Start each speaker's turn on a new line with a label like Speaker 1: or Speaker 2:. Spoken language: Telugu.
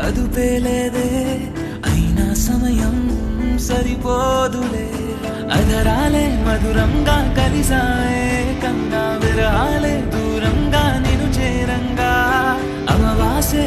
Speaker 1: అదుపేలేదే అయినా సమయం సరిపోదులే అధరాలే మధురంగా కలిసాయే కంగా విరహాలే దూరంగా నిను చేరంగా అమవాసే